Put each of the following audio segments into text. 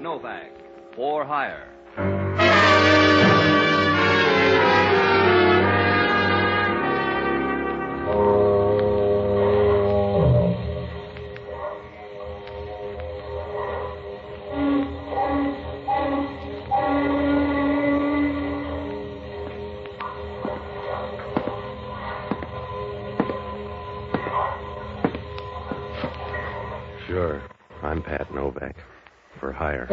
Novak, for hire. Sure. I'm Pat Novak. For hire.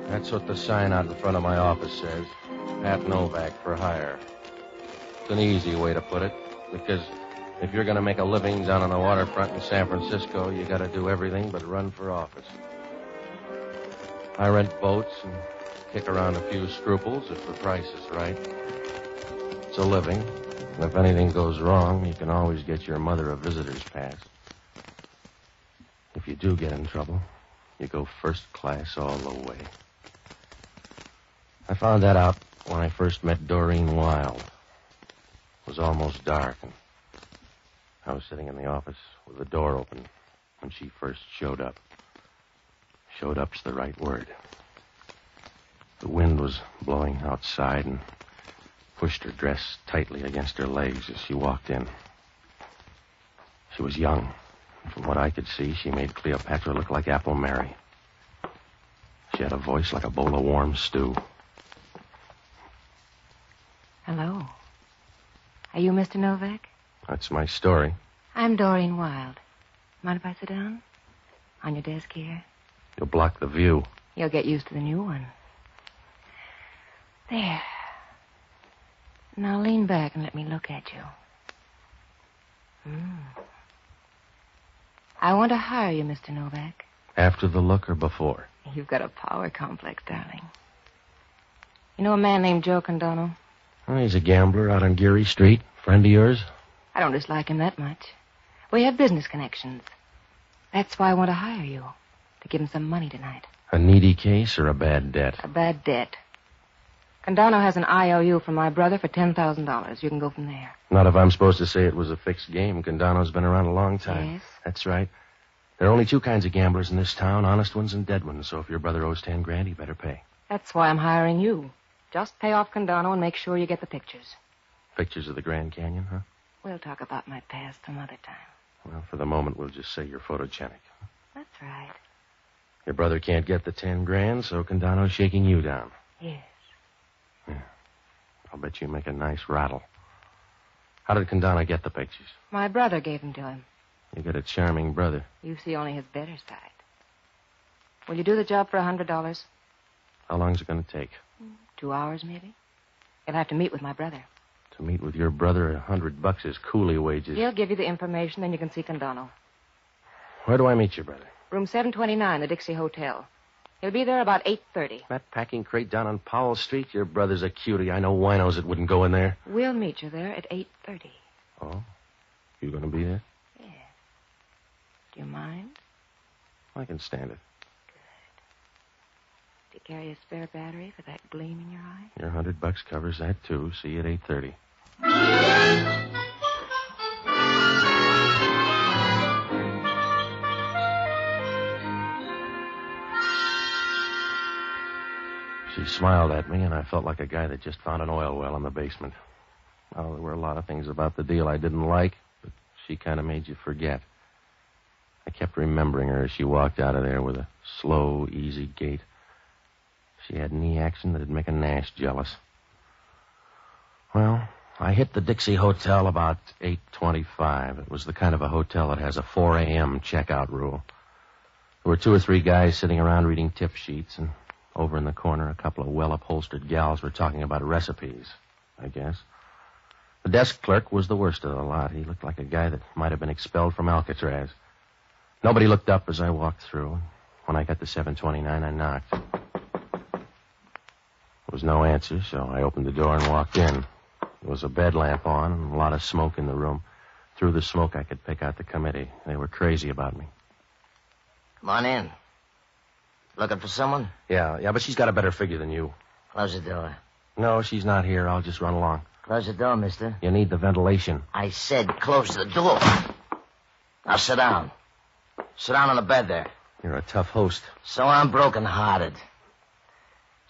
That's what the sign out in front of my office says. Pat Novak for hire. It's an easy way to put it, because if you're going to make a living down on the waterfront in San Francisco, you got to do everything but run for office. I rent boats and kick around a few scruples if the price is right. It's a living. And if anything goes wrong, you can always get your mother a visitor's pass. If you do get in trouble, you go first class all the way. I found that out when I first met Doreen Wilde. It was almost dark, and I was sitting in the office with the door open when she first showed up. Showed up's the right word. The wind was blowing outside and pushed her dress tightly against her legs as she walked in. She was young. From what I could see, she made Cleopatra look like Apple Mary. She had a voice like a bowl of warm stew. Hello. Are you Mr. Novak? That's my story. I'm Doreen Wilde. Mind if I sit down? On your desk here? You'll block the view. You'll get used to the new one. There. Now lean back and let me look at you. I want to hire you, Mr. Novak. After the look or before? You've got a power complex, darling. You know a man named Joe Condano? Oh, he's a gambler out on Geary Street. Friend of yours? I don't dislike him that much. We have business connections. That's why I want to hire you. To give him some money tonight. A needy case or a bad debt? A bad debt. Condano has an IOU from my brother for $10,000. You can go from there. Not if I'm supposed to say it was a fixed game. Condano's been around a long time. Yes? That's right. There are only two kinds of gamblers in this town, honest ones and dead ones. So if your brother owes $10,000, he better pay. That's why I'm hiring you. Just pay off Condano and make sure you get the pictures. Pictures of the Grand Canyon, huh? We'll talk about my past some other time. Well, for the moment, we'll just say you're photogenic. That's right. Your brother can't get the $10,000, so Condano's shaking you down. Yes. Yeah. I'll bet you make a nice rattle. How did Condano get the pictures? My brother gave them to him. You got a charming brother. You see only his better side. Will you do the job for $100? How long's it going to take? 2 hours, maybe. You'll have to meet with my brother. To meet with your brother, $100 is coolie wages. He'll give you the information, then you can see Condano. Where do I meet your brother? Room 729, the Dixie Hotel. He'll be there about 8:30. That packing crate down on Powell Street? Your brother's a cutie. I know winos that wouldn't go in there. We'll meet you there at 8:30. Oh? You going to be there? Yeah. Do you mind? I can stand it. Do you carry a spare battery for that gleam in your eye? Your $100 covers that, too. See you at 8:30. She smiled at me, and I felt like a guy that just found an oil well in the basement. Well, there were a lot of things about the deal I didn't like, but she kind of made you forget. I kept remembering her as she walked out of there with a slow, easy gait. She had knee action that'd make a Nash jealous. Well, I hit the Dixie Hotel about 8:25. It was the kind of a hotel that has a 4 a.m. checkout rule. There were 2 or 3 guys sitting around reading tip sheets, and over in the corner, a couple of well-upholstered gals were talking about recipes, I guess. The desk clerk was the worst of the lot. He looked like a guy that might have been expelled from Alcatraz. Nobody looked up as I walked through. When I got to 729, I knocked. There was no answer, so I opened the door and walked in. There was a bed lamp on and a lot of smoke in the room. Through the smoke, I could pick out the committee. They were crazy about me. Come on in. Looking for someone? Yeah, but she's got a better figure than you. Close the door. No, she's not here. I'll just run along. Close the door, mister. You need the ventilation. I said close the door. Now sit down. Sit down on the bed there. You're a tough host. So I'm broken-hearted.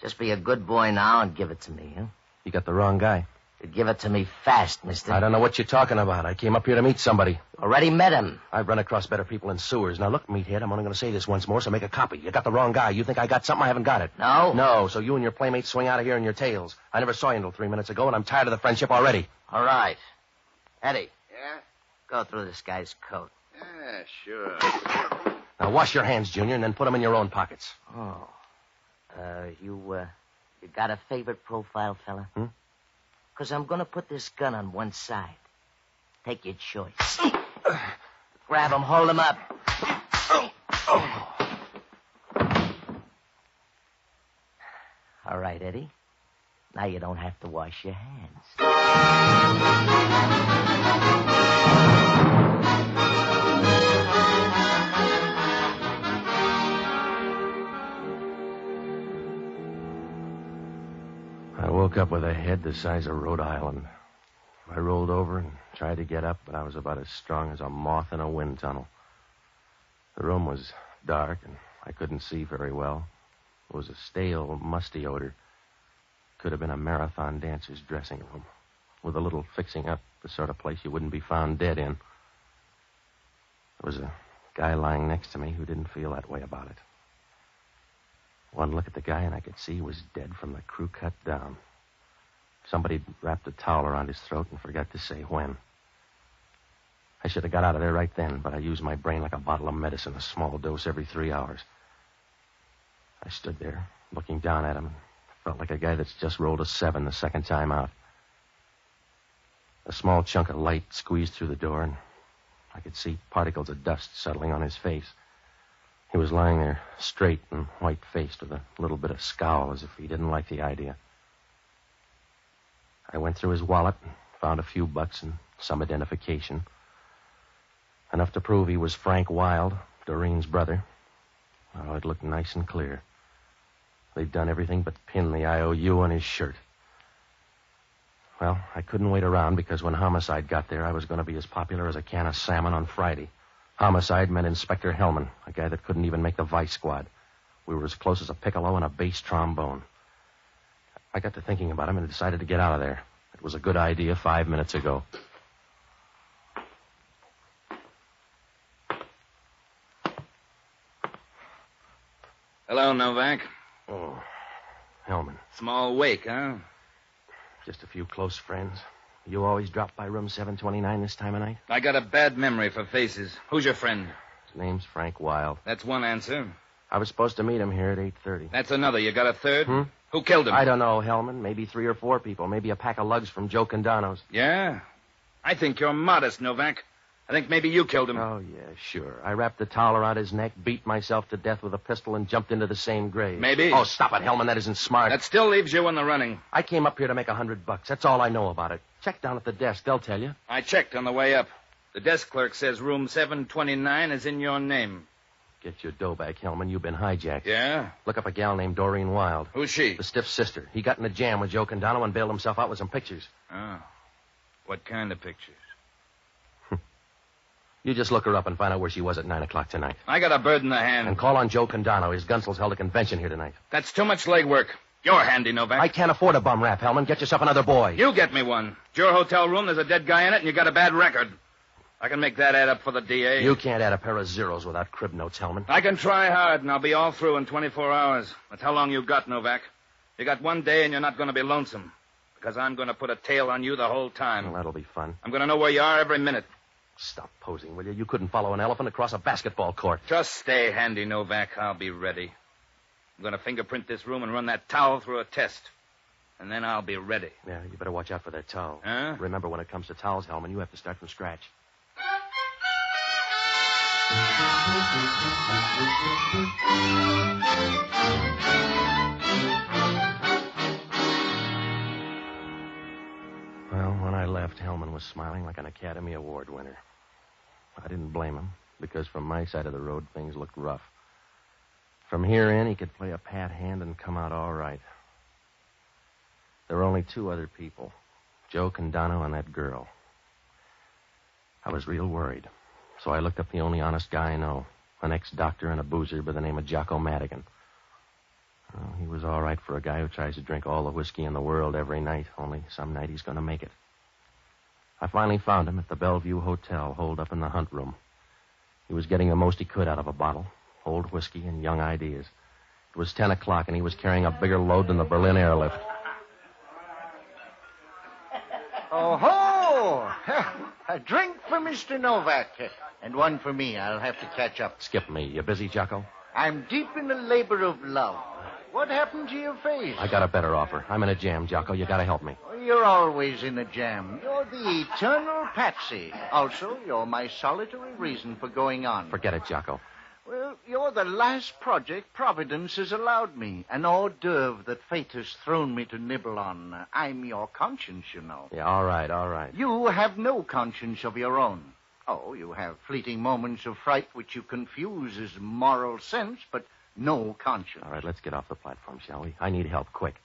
Just be a good boy now and give it to me, huh? You got the wrong guy. Give it to me fast, mister. I don't know what you're talking about. I came up here to meet somebody. Already met him. I've run across better people in sewers. Now, look, meathead, I'm only going to say this once more, so make a copy. You got the wrong guy. You think I got something? I haven't got it. No? No, so you and your playmates swing out of here in your tails. I never saw you until 3 minutes ago, and I'm tired of the friendship already. All right. Eddie. Yeah? Go through this guy's coat. Yeah, sure. Now, wash your hands, Junior, and then put them in your own pockets. Oh. You got a favorite profile, fella? Because I'm going to put this gun on one side. Take your choice. Grab him, hold him up. All right, Eddie. Now you don't have to wash your hands. I woke up with a head the size of Rhode Island. I rolled over and tried to get up, but I was about as strong as a moth in a wind tunnel. The room was dark, and I couldn't see very well. It was a stale, musty odor. Could have been a marathon dancer's dressing room, with a little fixing up, the sort of place you wouldn't be found dead in. There was a guy lying next to me who didn't feel that way about it. One look at the guy, and I could see he was dead from the crew cut down. Somebody wrapped a towel around his throat and forgot to say when. I should have got out of there right then, but I used my brain like a bottle of medicine, a small dose every 3 hours. I stood there, looking down at him, and felt like a guy that's just rolled a 7 the second time out. A small chunk of light squeezed through the door, and I could see particles of dust settling on his face. He was lying there, straight and white-faced, with a little bit of scowl, as if he didn't like the idea. I went through his wallet and found a few bucks and some identification. Enough to prove he was Frank Wilde, Doreen's brother. Oh, it looked nice and clear. They'd done everything but pin the IOU on his shirt. Well, I couldn't wait around because when Homicide got there, I was going to be as popular as a can of salmon on Friday. Homicide meant Inspector Hellman, a guy that couldn't even make the Vice Squad. We were as close as a piccolo and a bass trombone. I got to thinking about him and decided to get out of there. It was a good idea 5 minutes ago. Hello, Novak. Oh, Hellman. Small wake, huh? Just a few close friends. You always drop by room 729 this time of night? I got a bad memory for faces. Who's your friend? His name's Frank Wilde. That's one answer. I was supposed to meet him here at 8:30. That's another. You got a third? Who killed him? I don't know, Hellman. Maybe 3 or 4 people. Maybe a pack of lugs from Joe Condano's. Yeah? I think you're modest, Novak. I think maybe you killed him. Oh, yeah, sure. I wrapped the towel around his neck, beat myself to death with a pistol, and jumped into the same grave. Maybe. Oh, stop it, Hellman. That isn't smart. That still leaves you in the running. I came up here to make $100. That's all I know about it. Check down at the desk. They'll tell you. I checked on the way up. The desk clerk says room 729 is in your name. Get your dough back, Hellman. You've been hijacked. Yeah? Look up a gal named Doreen Wilde. Who's she? The stiff sister. He got in a jam with Joe Condano and bailed himself out with some pictures. Oh. What kind of pictures? You just look her up and find out where she was at 9 o'clock tonight. I got a bird in the hand. And call on Joe Condano. His Gunsel's held a convention here tonight. That's too much legwork. You're handy, Novak. I can't afford a bum rap, Hellman. Get yourself another boy. You get me one. It's your hotel room. There's a dead guy in it, and you got a bad record. I can make that add up for the DA. You can't add a pair of zeros without crib notes, Hellman. I can try hard, and I'll be all through in 24 hours. That's how long you got, Novak. You got one day, and you're not going to be lonesome. Because I'm going to put a tail on you the whole time. Well, that'll be fun. I'm going to know where you are every minute. Stop posing, will you? You couldn't follow an elephant across a basketball court. Just stay handy, Novak. I'll be ready. I'm going to fingerprint this room and run that towel through a test. And then I'll be ready. Yeah, you better watch out for that towel. Huh? Remember, when it comes to towels, Hellman, you have to start from scratch. Well, when I left, Hellman was smiling like an Academy Award winner. I didn't blame him, because from my side of the road, things looked rough. From here in, he could play a pat hand and come out all right. There were only two other people, Joe Condano and that girl. I was real worried, so I looked up the only honest guy I know, an ex-doctor and a boozer by the name of Jocko Madigan. Well, he was all right for a guy who tries to drink all the whiskey in the world every night, only some night he's going to make it. I finally found him at the Bellevue Hotel, holed up in the hunt room. He was getting the most he could out of a bottle, old whiskey and young ideas. It was 10 o'clock, and he was carrying a bigger load than the Berlin airlift. Oh-ho! A drink for Mr. Novak, and one for me. I'll have to catch up. Skip me. You busy, Jocko? I'm deep in the labor of love. What happened to your face? I got a better offer. I'm in a jam, Jocko. You got to help me. You're always in a jam. You're the eternal patsy. Also, you're my solitary reason for going on. Forget it, Jocko. Well, you're the last project Providence has allowed me. An hors d'oeuvre that fate has thrown me to nibble on. I'm your conscience, you know. Yeah, all right, all right. You have no conscience of your own. Oh, you have fleeting moments of fright which you confuse as moral sense, but no conscience. All right, let's get off the platform, shall we? I need help, quick.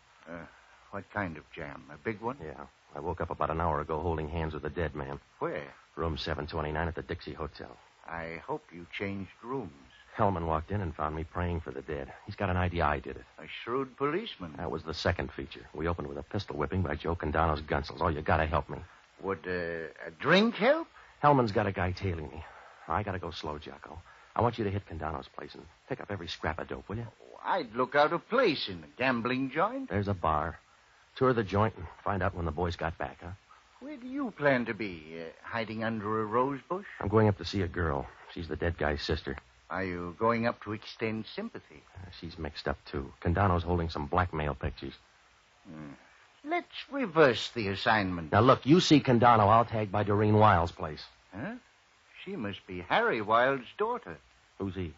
What kind of jam? A big one? Yeah. I woke up about an hour ago holding hands with a dead man. Where? Room 729 at the Dixie Hotel. I hope you changed rooms. Hellman walked in and found me praying for the dead. He's got an idea I did it. A shrewd policeman. That was the second feature. We opened with a pistol whipping by Joe Condano's gunsels. Oh, you gotta help me. Would a drink help? Hellman's got a guy tailing me. I gotta go slow, Jocko. I want you to hit Condano's place and pick up every scrap of dope, will you? Oh, I'd look out of place in a gambling joint. There's a bar. Tour the joint and find out when the boys got back, huh? Where do you plan to be? Hiding under a rose bush? I'm going up to see a girl. She's the dead guy's sister. Are you going up to extend sympathy? She's mixed up, too. Condano's holding some blackmail pictures. Let's reverse the assignment. Now, look, you see Condano. I'll tag by Doreen Wiles' place. Huh? She must be Harry Wilde's daughter. Who's he?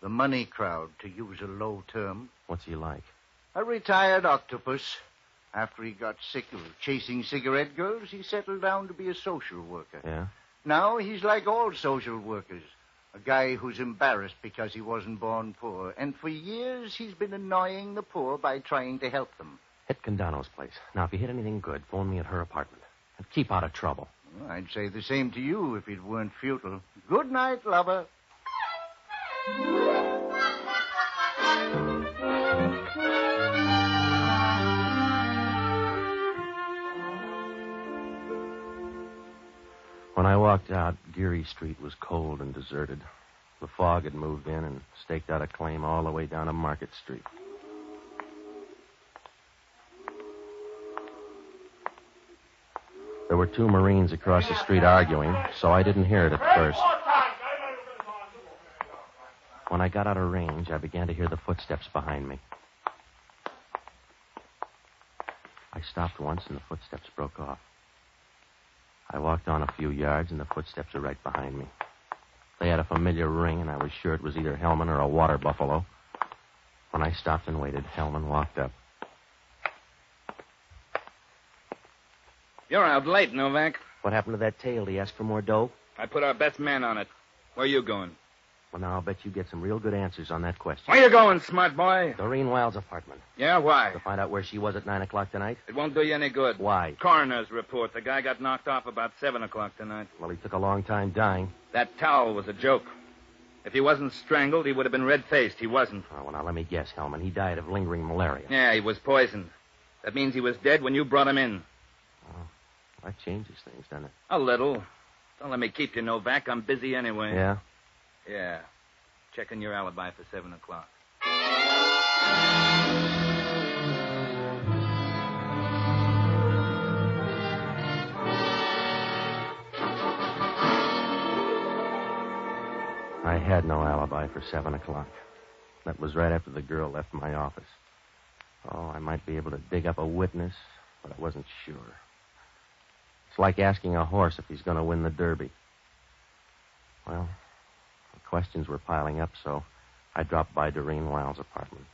The money crowd, to use a low term. What's he like? A retired octopus. After he got sick of chasing cigarette girls, he settled down to be a social worker. Yeah? Now he's like all social workers. A guy who's embarrassed because he wasn't born poor. And for years, he's been annoying the poor by trying to help them. Hit Condano's place. Now, if you hit anything good, phone me at her apartment. And keep out of trouble. Well, I'd say the same to you if it weren't futile. Good night, lover. When I walked out, Geary Street was cold and deserted. The fog had moved in and staked out a claim all the way down to Market Street. There were two Marines across the street arguing, so I didn't hear it at first. When I got out of range, I began to hear the footsteps behind me. I stopped once, and the footsteps broke off. I walked on a few yards, and the footsteps were right behind me. They had a familiar ring, and I was sure it was either Hellman or a water buffalo. When I stopped and waited, Hellman walked up. You're out late, Novak. What happened to that tail? Did he ask for more dough? I put our best man on it. Where are you going? Well, now, I'll bet you get some real good answers on that question. Where you going, smart boy? Doreen Wiles' apartment. Yeah, why? To find out where she was at 9 o'clock tonight? It won't do you any good. Why? Coroner's report. The guy got knocked off about 7 o'clock tonight. Well, he took a long time dying. That towel was a joke. If he wasn't strangled, he would have been red-faced. He wasn't. Oh, well, now, let me guess, Hellman. He died of lingering malaria. Yeah, he was poisoned. That means he was dead when you brought him in. Oh, that changes things, doesn't it? A little. Don't let me keep you, Novak. I'm busy anyway. Yeah? Yeah. Checking your alibi for 7 o'clock. I had no alibi for 7 o'clock. That was right after the girl left my office. Oh, I might be able to dig up a witness, but I wasn't sure. It's like asking a horse if he's going to win the Derby. Well, the questions were piling up, so I dropped by Doreen Wiles' apartment.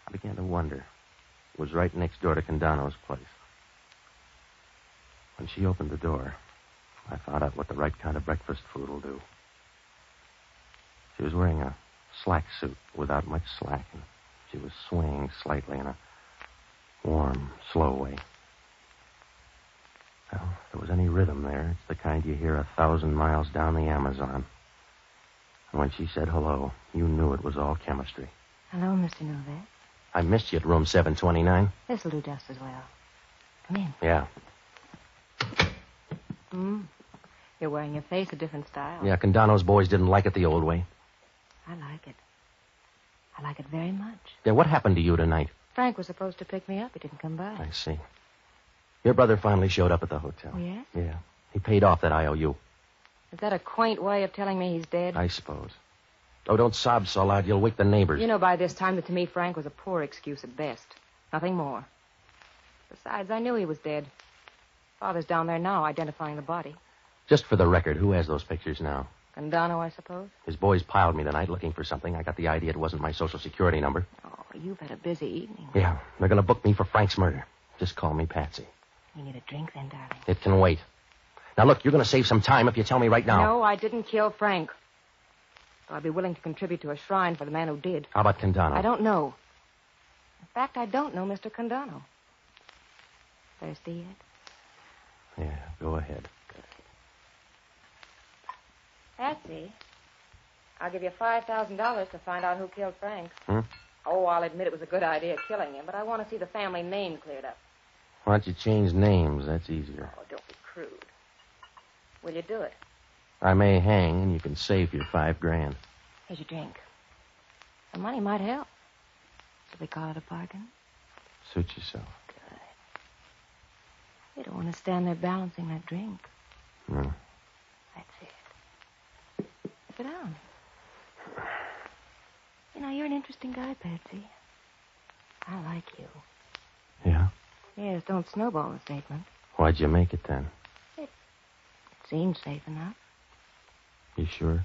I began to wonder. It was right next door to Condano's place. When she opened the door, I found out what the right kind of breakfast food will do. She was wearing a slack suit without much slack, and she was swaying slightly in a warm, slow way. Well, if there was any rhythm there, it's the kind you hear 1,000 miles down the Amazon. And when she said hello, you knew it was all chemistry. Hello, Mr. Novak. I missed you at room 729. This'll do just as well. Come in. Yeah. You're wearing your face a different style. Yeah, Condano's boys didn't like it the old way. I like it. I like it very much. Yeah, what happened to you tonight? Frank was supposed to pick me up. He didn't come by. I see. Your brother finally showed up at the hotel. Oh, yes? Yeah. He paid off that IOU. Is that a quaint way of telling me he's dead? I suppose. Oh, don't sob so loud. You'll wake the neighbors. You know by this time that to me Frank was a poor excuse at best. Nothing more. Besides, I knew he was dead. Father's down there now identifying the body. Just for the record, who has those pictures now? Condano, I suppose? His boys piled me tonight looking for something. I got the idea it wasn't my Social Security number. Oh, you've had a busy evening. Yeah, they're going to book me for Frank's murder. Just call me Patsy. You need a drink then, darling. It can wait. Now, look, you're going to save some time if you tell me right now. No, I didn't kill Frank. Though I'd be willing to contribute to a shrine for the man who did. How about Condano? I don't know. In fact, I don't know Mr. Condano. Thirsty yet? Yeah, go ahead. Patsy, I'll give you $5,000 to find out who killed Frank. Hmm? Oh, I'll admit it was a good idea killing him, but I want to see the family name cleared up. Why don't you change names? That's easier. Oh, don't be crude. Will you do it? I may hang, and you can save your $5,000. Here's your drink. The money might help. Shall we call it a bargain? Suit yourself. Good. You don't want to stand there balancing that drink. No. That's it. Sit down. You know, you're an interesting guy, Patsy. I like you. Yeah? Yes, don't snowball the statement. Why'd you make it then? It seems safe enough. You sure?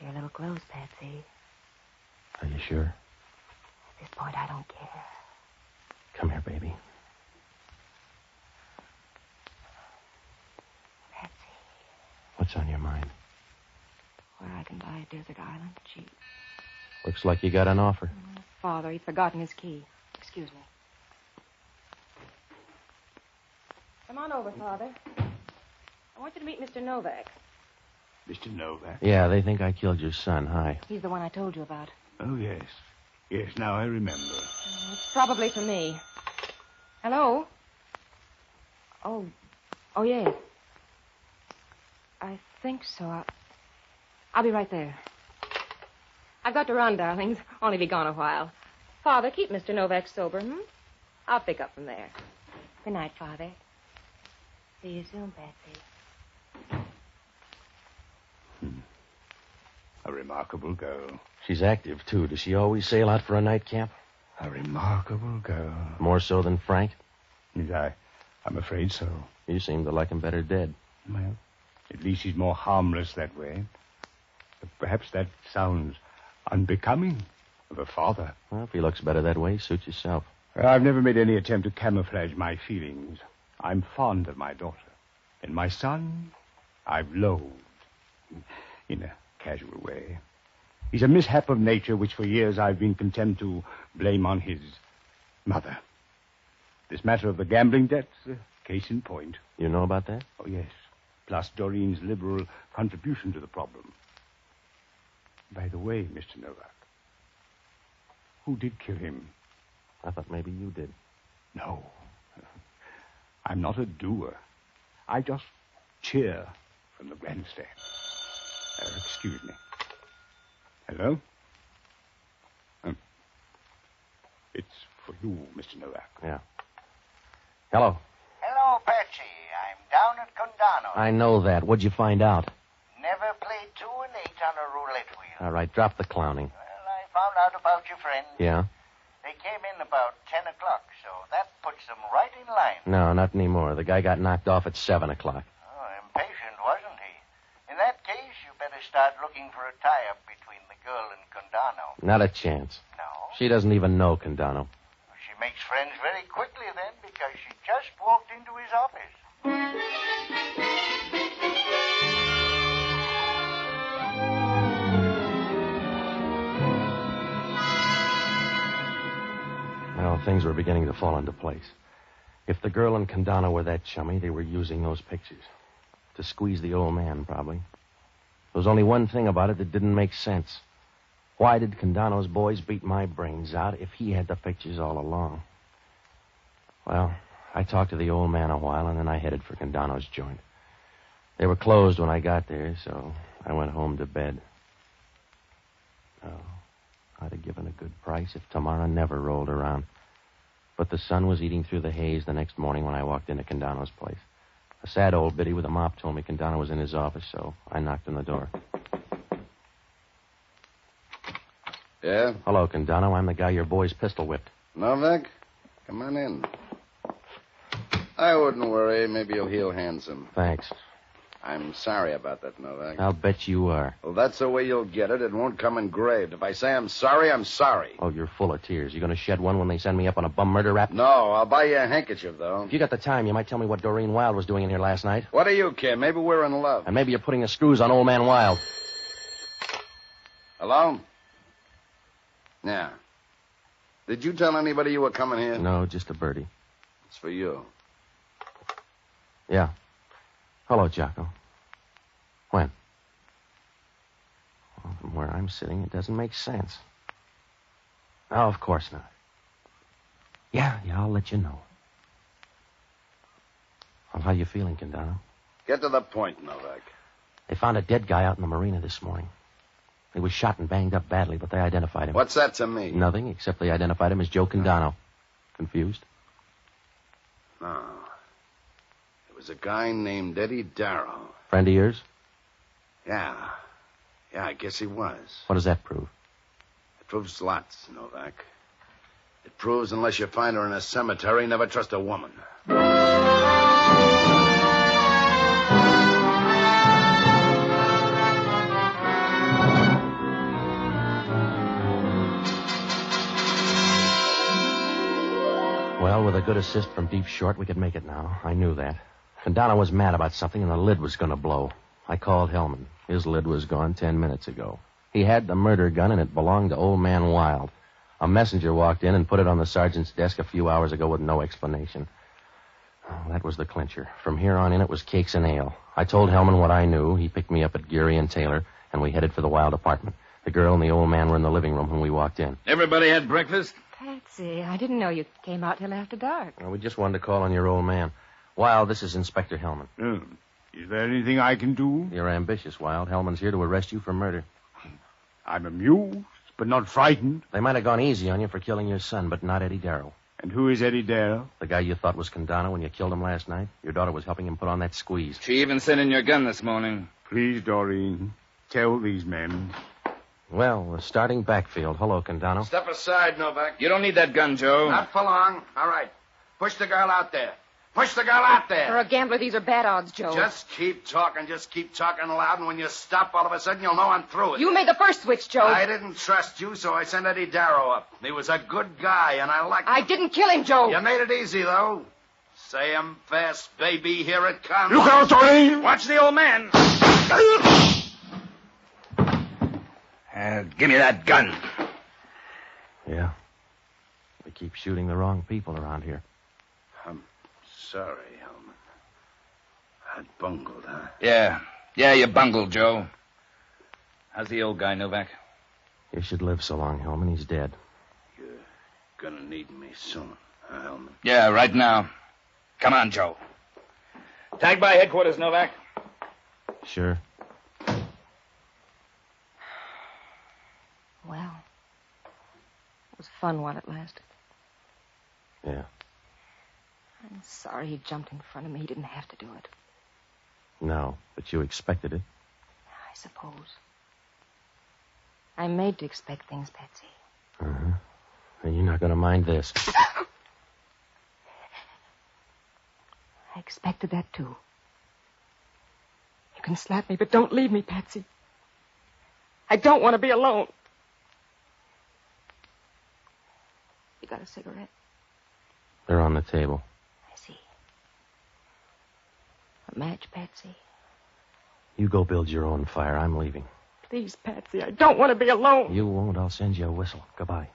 You're a little close, Patsy. Are you sure? At this point, I don't care. Come here, baby. Patsy, What's on your mind? where I can buy a desert island cheap. Looks like you got an offer. Father, he'd forgotten his key. Excuse me. Come on over, Father. I want you to meet Mr. Novak. Mr. Novak? Yeah, they think I killed your son. Hi. He's the one I told you about. Oh, yes. Yes, now I remember. It's probably for me. Hello? Oh, yes. I think so. I'll be right there. I've got to run, darlings. Only be gone a while. Father, keep Mr. Novak sober, I'll pick up from there. Good night, Father. See you soon, Patsy. A remarkable girl. She's active, too. Does she always sail out for a night camp? A remarkable girl. More so than Frank? Yes, I'm afraid so. You seem to like him better dead. Well, at least he's more harmless that way. But perhaps that sounds unbecoming of a father. Well, if he looks better that way, suit yourself. Well, I've never made any attempt to camouflage my feelings. I'm fond of my daughter. And my son, I've loathed. In a casual way. He's a mishap of nature which for years I've been content to blame on his mother. This matter of the gambling debt's a case in point. You know about that? Oh, yes. Plus Doreen's liberal contribution to the problem. By the way, Mr. Novak, who did kill him? I thought maybe you did. No. I'm not a doer. I just cheer from the grandstand. Excuse me. Hello? It's for you, Mr. Novak. Yeah. Hello. Hello, Patsy. I'm down at Condano. I know that. What'd you find out? Never played 2 and 8 on a roulette wheel. All right, drop the clowning. Well, I found out about your friend. Yeah? They came in about 10 o'clock, so that puts them right in line. No, not anymore. The guy got knocked off at 7 o'clock. Oh, impatient, wasn't he? In that case, you better start looking for a tie-up between the girl and Condano. Not a chance. No? She doesn't even know Condano. She makes friends very quickly then because she just walked into his office. were beginning to fall into place. If the girl and Condano were that chummy, they were using those pictures. To squeeze the old man, probably. There was only one thing about it that didn't make sense. Why did Condano's boys beat my brains out if he had the pictures all along? Well, I talked to the old man a while, and then I headed for Condano's joint. They were closed when I got there, so I went home to bed. Oh, I'd have given a good price if tomorrow never rolled around. But the sun was eating through the haze the next morning when I walked into Condano's place. A sad old biddy with a mop told me Condano was in his office, so I knocked on the door. Yeah? Hello, Condano. I'm the guy your boys pistol whipped. Novak? Come on in. I wouldn't worry. Maybe you'll heal handsome. Thanks. I'm sorry about that, Novak. I'll bet you are. Well, that's the way you'll get it. It won't come engraved. If I say I'm sorry, I'm sorry. Oh, you're full of tears. You going to shed one when they send me up on a bum murder rap? No, I'll buy you a handkerchief, though. If you got the time, you might tell me what Doreen Wilde was doing in here last night. What do you care? Maybe we're in love. And maybe you're putting the screws on old man Wilde. Hello? Yeah. Did you tell anybody you were coming here? No, just a birdie. It's for you. Yeah. Hello, Jocko. When? Well, from where I'm sitting, it doesn't make sense. Oh, of course not. Yeah, I'll let you know. Well, how you feeling, Condano? Get to the point, Novak. They found a dead guy out in the marina this morning. He was shot and banged up badly, but they identified him. What's that to me? Nothing, except they identified him as Joe Condano. Confused? No. It was a guy named Eddie Darrow. Friend of yours? Yeah. Yeah, I guess he was. What does that prove? It proves lots, Novak. It proves unless you find her in a cemetery, never trust a woman. Well, with a good assist from Deep Short, we could make it now. I knew that. Condano was mad about something, and the lid was going to blow. I called Hellman. His lid was gone 10 minutes ago. He had the murder gun, and it belonged to old man Wilde. A messenger walked in and put it on the sergeant's desk a few hours ago with no explanation. Oh, that was the clincher. From here on in, it was cakes and ale. I told Hellman what I knew. He picked me up at Geary and Taylor, and we headed for the Wilde apartment. The girl and the old man were in the living room when we walked in. Everybody had breakfast? Patsy, I didn't know you came out till after dark. Well, we just wanted to call on your old man. Wilde, this is Inspector Hellman. Is there anything I can do? You're ambitious, Wilde. Hellman's here to arrest you for murder. I'm amused, but not frightened. They might have gone easy on you for killing your son, but not Eddie Darrow. And who is Eddie Darrow? The guy you thought was Condano when you killed him last night. Your daughter was helping him put on that squeeze. She even sent in your gun this morning. Please, Doreen, tell these men. Well, the starting backfield. Hello, Condano. Step aside, Novak. You don't need that gun, Joe. Not for long. All right. Push the girl out there. Push the girl out there. For a gambler, these are bad odds, Joe. Just keep talking loud, and when you stop, all of a sudden you'll know I'm through it. You made the first switch, Joe. I didn't trust you, so I sent Eddie Darrow up. He was a good guy, and I liked him. I didn't kill him, Joe. You made it easy, though. Say 'em fast, baby. Here it comes. Look out, Doreen! Watch the old man. Give me that gun. Yeah. We keep shooting the wrong people around here. I'm sorry, Hellman. I bungled, huh? Yeah, you bungled, Joe. How's the old guy, Novak? You should live so long, Hellman. He's dead. You're gonna need me soon, huh, Hellman? Yeah, right now. Come on, Joe. Tag by headquarters, Novak. Sure. Well, it was fun while it lasted. Yeah. I'm sorry he jumped in front of me. He didn't have to do it. No, but you expected it. I suppose. I'm made to expect things, Patsy. Uh-huh. And you're not going to mind this. I expected that, too. You can slap me, but don't leave me, Patsy. I don't want to be alone. You got a cigarette? They're on the table. I see. A match, Patsy? You go build your own fire. I'm leaving. Please, Patsy, I don't want to be alone. You won't. I'll send you a whistle. Goodbye.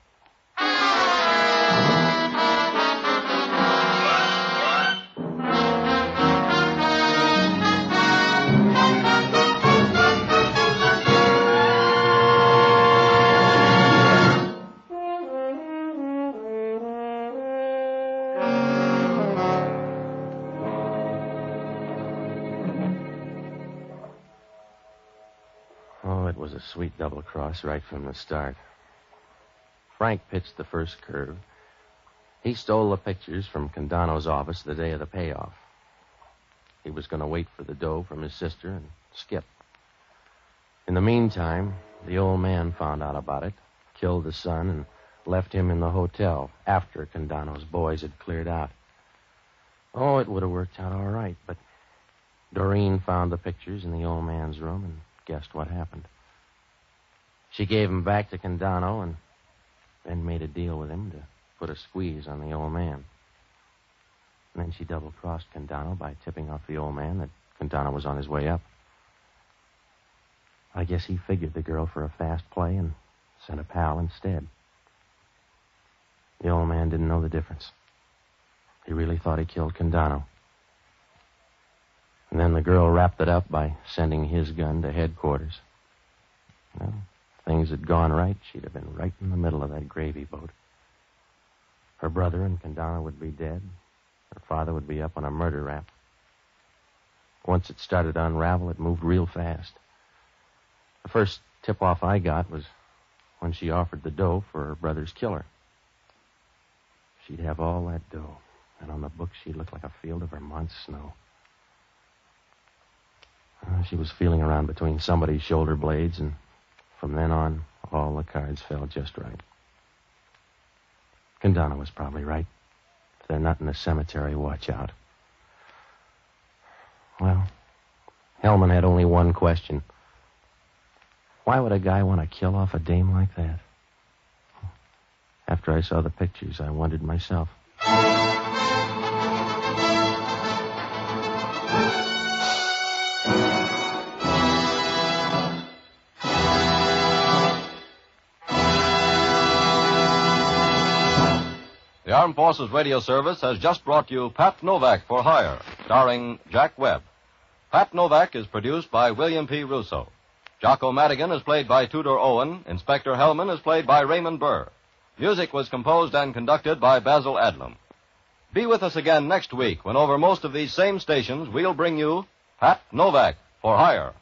it was a sweet double cross right from the start. Frank pitched the first curve. He stole the pictures from Condano's office the day of the payoff. He was going to wait for the dough from his sister and skip. In the meantime, the old man found out about it, killed the son, and left him in the hotel after Condano's boys had cleared out. Oh, it would have worked out all right, but Doreen found the pictures in the old man's room and guessed what happened. She gave him back to Condano and then made a deal with him to put a squeeze on the old man. And then she double-crossed Condano by tipping off the old man that Condano was on his way up. I guess he figured the girl for a fast play and sent a pal instead. The old man didn't know the difference. He really thought he killed Condano. And then the girl wrapped it up by sending his gun to headquarters. Well, if things had gone right, she'd have been right in the middle of that gravy boat. Her brother and Condano would be dead. Her father would be up on a murder rap. Once it started to unravel, it moved real fast. The first tip-off I got was when she offered the dough for her brother's killer. She'd have all that dough, and on the books she'd look like a field of Vermont snow. She was feeling around between somebody's shoulder blades, and from then on, all the cards fell just right. Condano was probably right. If they're not in the cemetery, watch out. Well, Hellman had only one question. Why would a guy want to kill off a dame like that? After I saw the pictures, I wondered myself. The Armed Forces Radio Service has just brought you Pat Novak for Hire, starring Jack Webb. Pat Novak is produced by William P. Russo. Jocko Madigan is played by Tudor Owen. Inspector Hellman is played by Raymond Burr. Music was composed and conducted by Basil Adlam. Be with us again next week when over most of these same stations we'll bring you Pat Novak for Hire.